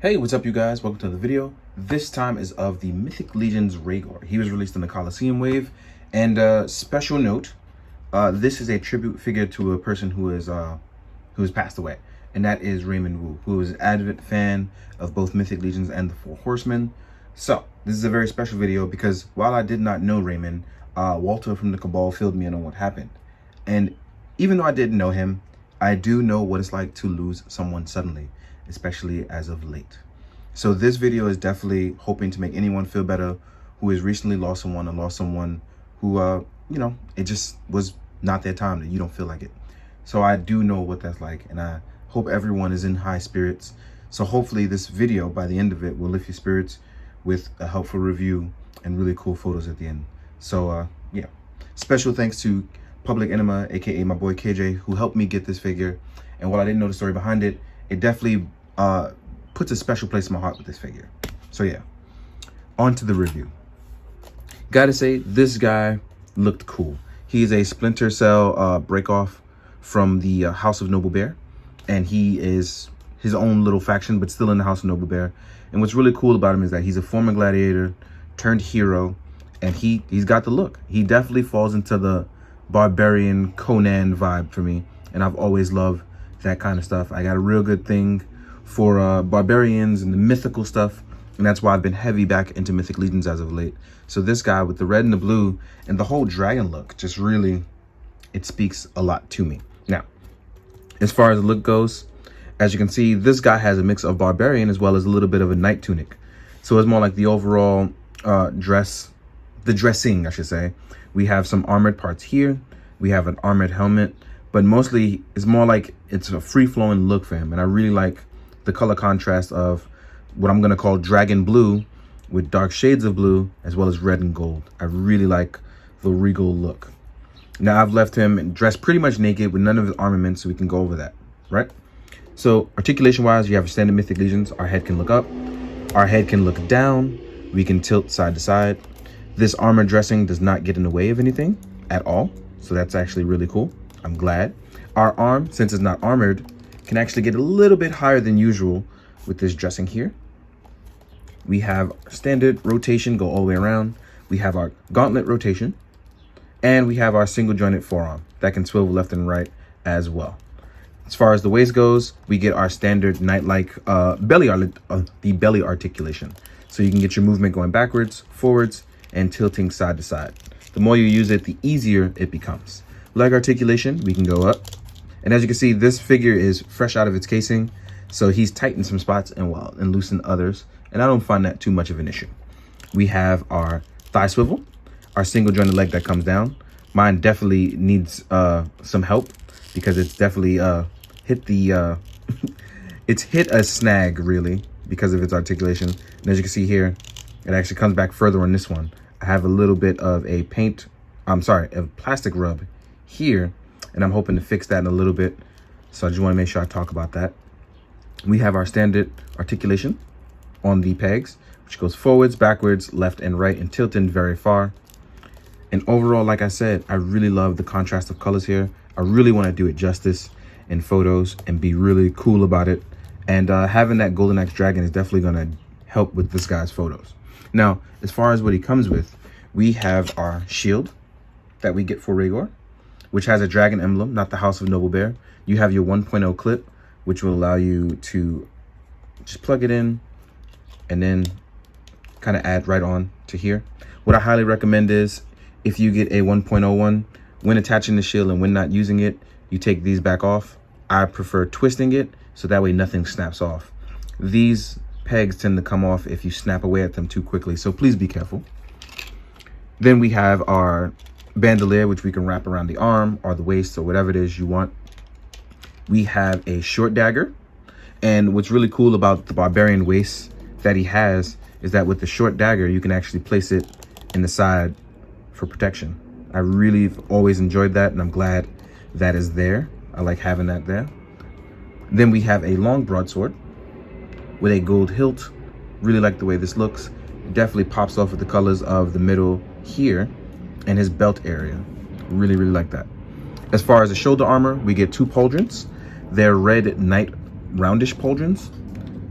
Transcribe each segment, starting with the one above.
Hey, what's up you guys? Welcome to the video. This time is of the Mythic Legion's Raygorr. He was released in the Coliseum wave. And special note, this is a tribute figure to a person who has passed away. And that is Raymond Wu, who is an avid fan of both Mythic Legions and the Four Horsemen. So, this is a very special video because while I did not know Raymond, Walter from the Cabal filled me in on what happened. And even though I didn't know him, I do know what it's like to lose someone suddenly, especially as of late. So this video is definitely hoping to make anyone feel better who has recently lost someone or lost someone who, it just was not their time, that you don't feel like it. So I do know what that's like, and I hope everyone is in high spirits. So hopefully this video, by the end of it, will lift your spirits with a helpful review and really cool photos at the end. So yeah, special thanks to Public Enema, aka my boy KJ, who helped me get this figure. And while I didn't know the story behind it, it definitely puts a special place in my heart with this figure. So yeah, on to the review. Gotta say, this guy looked cool. He's a Splinter Cell break-off from the House of Noble Bear, and he is his own little faction, but still in the House of Noble Bear. And what's really cool about him is that he's a former gladiator turned hero, and he's got the look. He definitely falls into the Barbarian Conan vibe for me, and I've always loved that kind of stuff. I got a real good thing for barbarians and the mythical stuff, and that's why I've been heavy back into Mythic Legions as of late. So this guy with the red and the blue and the whole dragon look, just really, it speaks a lot to me. Now, as far as the look goes, as you can see, this guy has a mix of barbarian as well as a little bit of a knight tunic. So it's more like the overall dressing, I should say. We have some armored parts here. We have an armored helmet, but mostly it's more like it's a free-flowing look for him. And I really like the color contrast of what I'm going to call dragon blue with dark shades of blue, as well as red and gold. I really like the regal look. Now I've left him dressed pretty much naked with none of his armament, so we can go over that, right? So articulation wise, you have standard Mythic Legions. Our head can look up, our head can look down, we can tilt side to side. This armor dressing does not get in the way of anything at all, so that's actually really cool. I'm glad. Our arm, since it's not armored, can actually get a little bit higher than usual with this dressing here. We have standard rotation, go all the way around. We have our gauntlet rotation, and we have our single jointed forearm that can swivel left and right as well. As far as the waist goes, we get our standard knight-like the belly articulation. So you can get your movement going backwards, forwards, and tilting side to side. The more you use it, the easier it becomes. Leg articulation, we can go up. And as you can see, this figure is fresh out of its casing, so he's tightened some spots and loosened others, and I don't find that too much of an issue. We have our thigh swivel, our single jointed leg that comes down. Mine definitely needs some help because it's definitely it's hit a snag really because of its articulation. And as you can see here, it actually comes back further on this one. I have a little bit of a plastic rub here, and I'm hoping to fix that in a little bit. So I just want to make sure I talk about that. We have our standard articulation on the pegs, which goes forwards, backwards, left and right, and tilting very far. And overall, like I said, I really love the contrast of colors here. I really want to do it justice in photos and be really cool about it. And having that Golden Axe Dragon is definitely going to help with this guy's photos. Now, as far as what he comes with, we have our shield that we get for Raygorr, which has a dragon emblem, not the House of Noble Bear. You have your 1.0 clip, which will allow you to just plug it in and then kind of add right on to here. What I highly recommend is if you get a 1.0 one, when attaching the shield and when not using it, you take these back off. I prefer twisting it so that way nothing snaps off. These pegs tend to come off if you snap away at them too quickly, so please be careful. Then we have our bandolier, which we can wrap around the arm or the waist or whatever it is you want. We have a short dagger, and what's really cool about the barbarian waist that he has is that with the short dagger you can actually place it in the side for protection. I really have always enjoyed that, and I'm glad that is there. I like having that there. Then we have a long broadsword with a gold hilt. Really like the way this looks. It definitely pops off with the colors of the middle here and his belt area. Really like that. As far as the shoulder armor, we get two pauldrons. They're red knight roundish pauldrons.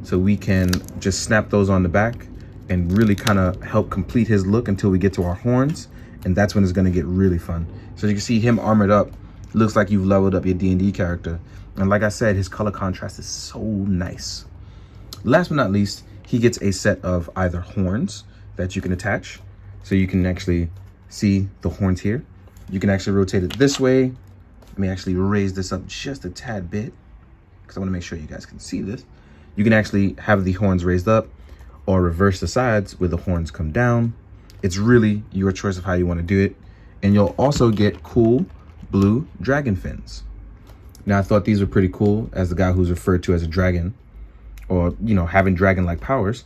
So we can just snap those on the back and really kind of help complete his look until we get to our horns. And that's when it's going to get really fun. So you can see him armored up. Looks like you've leveled up your D&D character. And like I said, his color contrast is so nice. Last but not least, he gets a set of either horns that you can attach. So you can actually see the horns here. You can actually rotate it this way. Let me actually raise this up just a tad bit because I want to make sure you guys can see this. You can actually have the horns raised up or reverse the sides where the horns come down. It's really your choice of how you want to do it. And you'll also get cool blue dragon fins. Now, I thought these were pretty cool as the guy who's referred to as a dragon, or, you know, having dragon-like powers,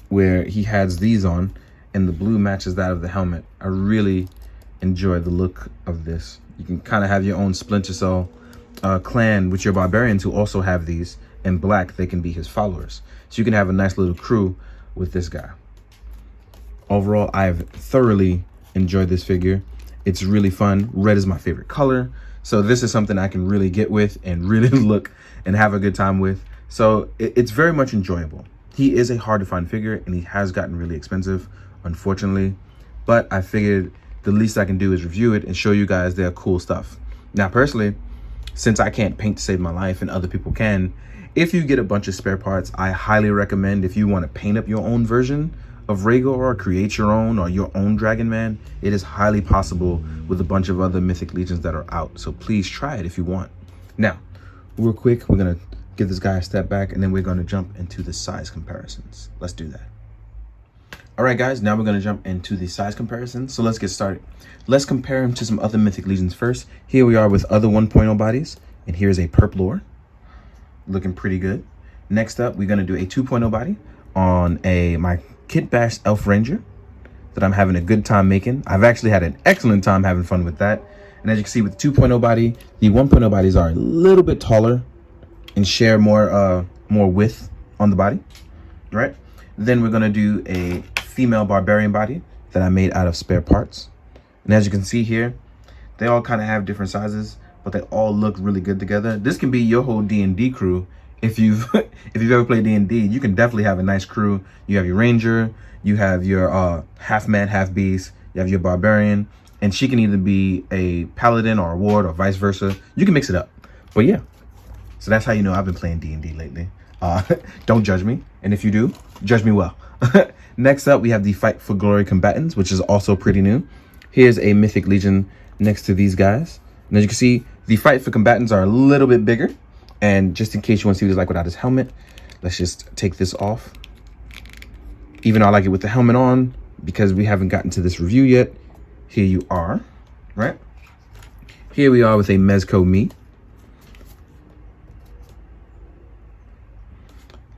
where he has these on and the blue matches that of the helmet. I really enjoy the look of this. You can kind of have your own Splinter Cell clan with your barbarians who also have these. In black, they can be his followers. So you can have a nice little crew with this guy. Overall, I've thoroughly enjoyed this figure. It's really fun. Red is my favorite color. So this is something I can really get with and really look and have a good time with. So it's very much enjoyable. He is a hard to find figure and he has gotten really expensive, unfortunately. But I figured the least I can do is review it and show you guys their cool stuff. Now, personally, since I can't paint to save my life and other people can, if you get a bunch of spare parts, I highly recommend, if you want to paint up your own version of Raygorr or create your own or your own Dragon Man, it is highly possible with a bunch of other Mythic Legions that are out. So please try it if you want. Now, real quick, we're going to give this guy a step back and then we're going to jump into the size comparisons. Let's do that. All right, guys, now we're going to jump into the size comparisons. So let's get started. Let's compare him to some other Mythic Legions first. Here we are with other 1.0 bodies, and here's a Perp Lore. Looking pretty good. Next up, we're going to do a 2.0 body on my Kit Bash Elf Ranger that I'm having a good time making. I've actually had an excellent time having fun with that. And as you can see with the 2.0 body, the 1.0 bodies are a little bit taller and share more width on the body, right? Then we're going to do a female Barbarian body that I made out of spare parts. And as you can see here, they all kind of have different sizes, but they all look really good together. This can be your whole D&D crew. If you've ever played D&D, you can definitely have a nice crew. You have your Ranger, you have your half man, half beast, you have your Barbarian, and she can either be a Paladin or a Ward or vice versa. You can mix it up. But yeah, so that's how you know I've been playing D&D lately. Don't judge me, and if you do, judge me well. Next up, we have the Fight for Glory combatants, which is also pretty new. Here's a Mythic Legion next to these guys. And as you can see, the Fight for combatants are a little bit bigger. And just in case you want to see what he's like without his helmet, let's just take this off. Even though I like it with the helmet on, because we haven't gotten to this review yet, here you are, right? Here we are with a Mezco Me.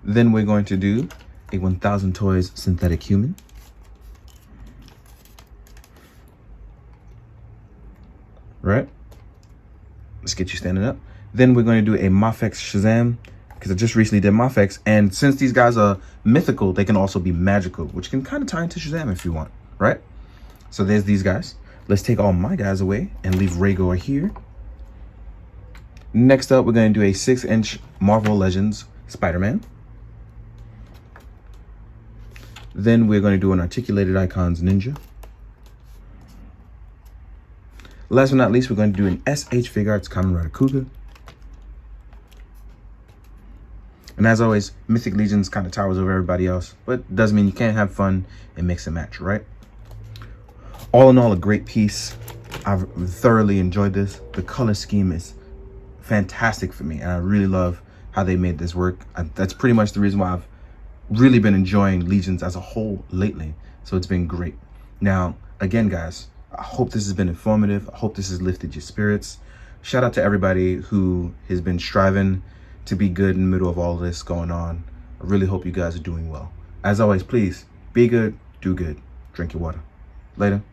Then we're going to do a 1000 Toys Synthetic Human. Right? Let's get you standing up. Then we're going to do a Mafex Shazam, because I just recently did Mafex, and since these guys are mythical, they can also be magical, which can kind of tie into Shazam if you want, right? So there's these guys. Let's take all my guys away and leave Raygorr here. Next up, we're going to do a 6-inch Marvel Legends Spider-Man. Then we're going to do an Articulated Icons Ninja. Last but not least, we're going to do an SH Figuarts Kamen Rider Kuga. And as always, Mythic Legions kind of towers over everybody else, but doesn't mean you can't have fun and mix and match, right? All in all, a great piece. I've thoroughly enjoyed this. The color scheme is fantastic for me, and I really love how they made this work. That's pretty much the reason why I've really been enjoying Legions as a whole lately. So it's been great. Now, again, guys, I hope this has been informative. I hope this has lifted your spirits. Shout out to everybody who has been striving to be good in the middle of all this going on. I really hope you guys are doing well. As always, please be good, do good, drink your water. Later.